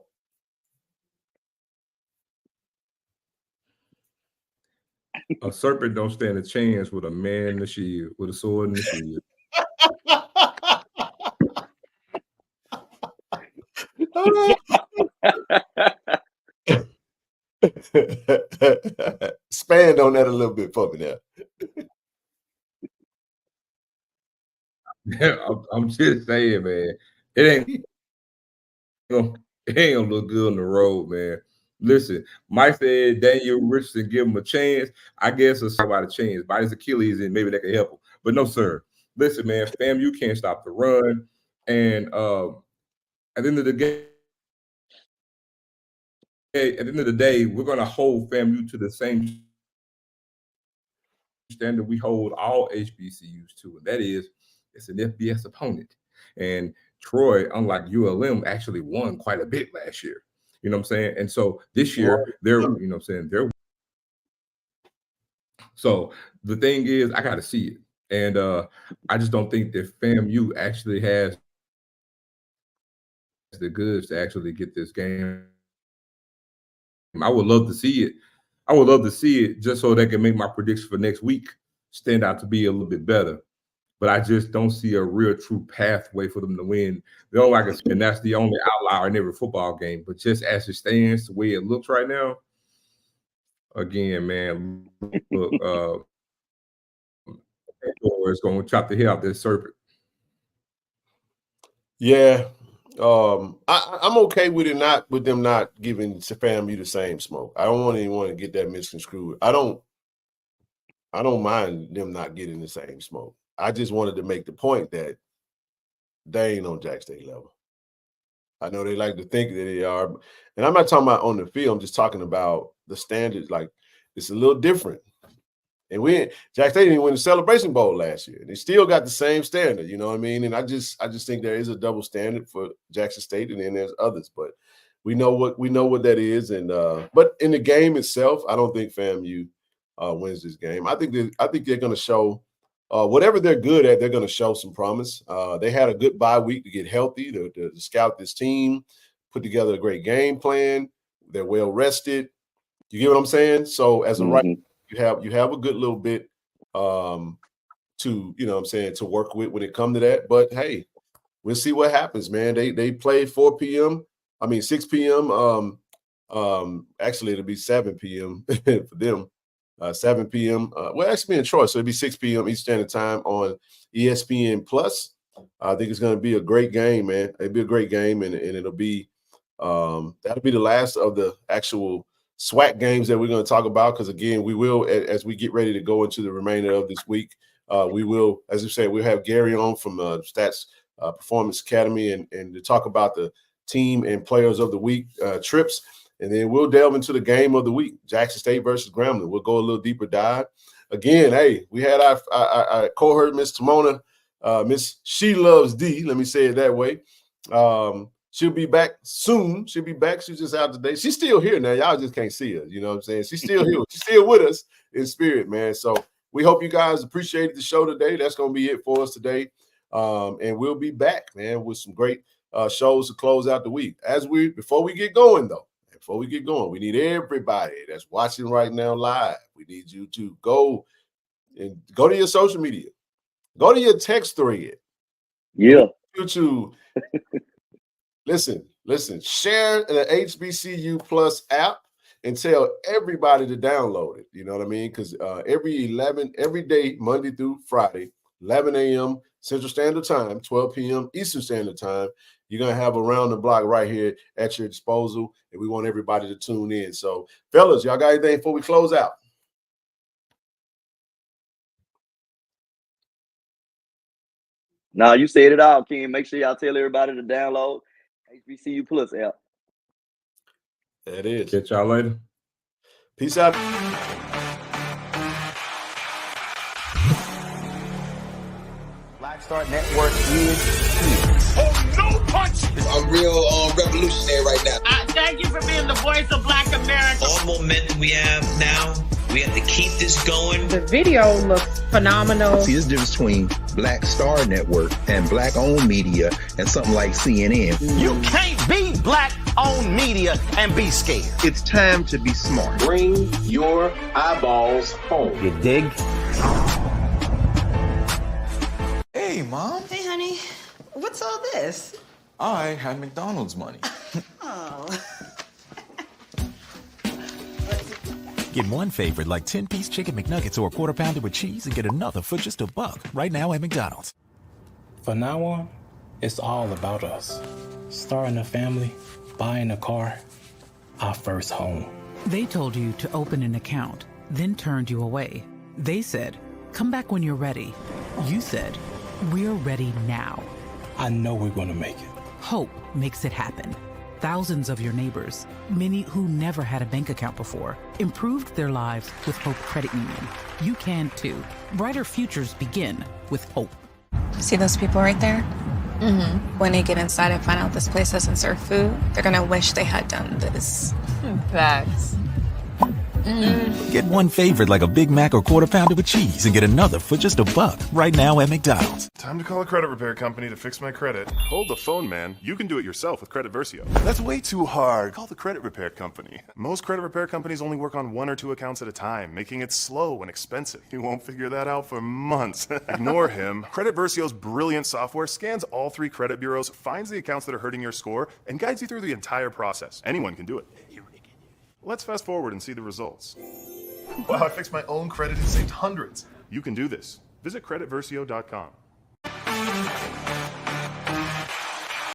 A serpent don't stand a chance with a man in the shield, with a sword in the shield. Expand on that a little bit for me now. I'm just saying, man. It ain't gonna look good on the road, man. Listen, Mike said Daniel Richardson give him a chance. I guess it's about a chance. By his Achilles, and maybe that can help him. But no, sir. Listen, man, FAMU can't stop the run. And at the end of the day, we're going to hold FAMU to the same standard we hold all HBCUs to, and that is it's an FBS opponent. And Troy, unlike ULM, actually won quite a bit last year. You know what I'm saying? And so this year, so the thing is, I got to see it. And I just don't think that FAMU actually has the goods to actually get this game. I would love to see it. I would love to see it just so they can make my prediction for next week stand out to be a little bit better. But I just don't see a real true pathway for them to win. The only I can see, and that's the only outlier in every football game. But just as it stands, the way it looks right now, again, man, look, is going to chop the head off this serpent. Yeah, I'm okay with it. With them not giving FAMU the same smoke. I don't want anyone to get that misconstrued. I don't mind them not getting the same smoke. I just wanted to make the point that they ain't on Jack State level. I know they like to think that they are, and I'm not talking about on the field. I'm just talking about the standards. Like, it's a little different. And Jack State didn't win the Celebration Bowl last year. They still got the same standard, you know what I mean? And I just think there is a double standard for Jackson State, and then there's others. But we know what that is. And but in the game itself, I don't think FAMU wins this game. I think they're going to show whatever they're good at. They're going to show some promise. They had a good bye week to get healthy, to scout this team, put together a great game plan. They're well rested. You get what I'm saying? So as a right. You have a good little bit to, you know what I'm saying, to work with when it comes to that. But hey, we'll see what happens, man. They play 6 p.m. Actually it'll be 7 p.m. for them. 7 p.m. Well, actually in Troy, so it'll be 6 p.m. Eastern Standard Time on ESPN Plus. I think it's gonna be a great game, man. It'll be a great game, and it'll be that'll be the last of the actual SWAC games that we're going to talk about, because again, we will, as we get ready to go into the remainder of this week, we will, as you said, we'll have Gary on from Stats Performance Academy and to talk about the team and players of the week trips, and then we'll delve into the game of the week, Jackson State versus Grambling. We'll go a little deeper dive. Again, hey, we had our cohort, Miss Timona, Miss She Loves D, let me say it that way. She'll be back soon. She'll be back. She's just out today. She's still here now. Y'all just can't see her. You know what I'm saying? She's still here. She's still with us in spirit, man. So we hope you guys appreciated the show today. That's going to be it for us today. And we'll be back, man, with some great shows to close out the week. Before we get going, we need everybody that's watching right now live. We need you to go to your social media. Go to your text thread. Yeah. YouTube. Listen, share the HBCU Plus app and tell everybody to download it. You know what I mean? Because every day, Monday through Friday, 11 a.m. Central Standard Time, 12 p.m. Eastern Standard Time, you're going to have Around the Block right here at your disposal, and we want everybody to tune in. So, fellas, y'all got anything before we close out? Now, you said it all, Ken. Make sure y'all tell everybody to download HBCU Plus app. That is. Catch y'all later. Peace out. Black Star Network is here. Oh, no punch! I'm real revolutionary right now. Thank you for being the voice of Black America. All momentum we have now, we have to keep this going. The video looks phenomenal. See, there's a difference between Black Star Network and black-owned media and something like CNN. You can't be black-owned media and be scared. It's time to be smart. Bring your eyeballs home. You dig? Hey, Mom. Hey, honey. What's all this? I had McDonald's money. Oh. Get one favorite like 10-piece chicken McNuggets or a quarter pounder with cheese and get another for just $1 right now at McDonald's. For now on, it's all about us. Starting a family, buying a car, our first home. They told you to open an account, then turned you away. They said, come back when you're ready. You said, we're ready now. I know we're going to make it. Hope makes it happen. Thousands of your neighbors, many who never had a bank account before, improved their lives with Hope Credit Union. You can too. Brighter futures begin with hope. See those people right there? When they get inside and find out this place doesn't serve food, they're gonna wish they had done this. Facts. Get one favorite like a Big Mac or Quarter Pounder with cheese and get another for just $1 right now at McDonald's. Time to call a credit repair company to fix my credit. Hold the phone, man. You can do it yourself with Credit Versio. That's way too hard. Call the credit repair company. Most credit repair companies only work on 1 or 2 accounts at a time, making it slow and expensive. You won't figure that out for months. Ignore him. Credit Versio's brilliant software scans all 3 credit bureaus, finds the accounts that are hurting your score, and guides you through the entire process. Anyone can do it. Let's fast forward and see the results. Wow, I fixed my own credit and saved hundreds. You can do this. Visit creditversio.com.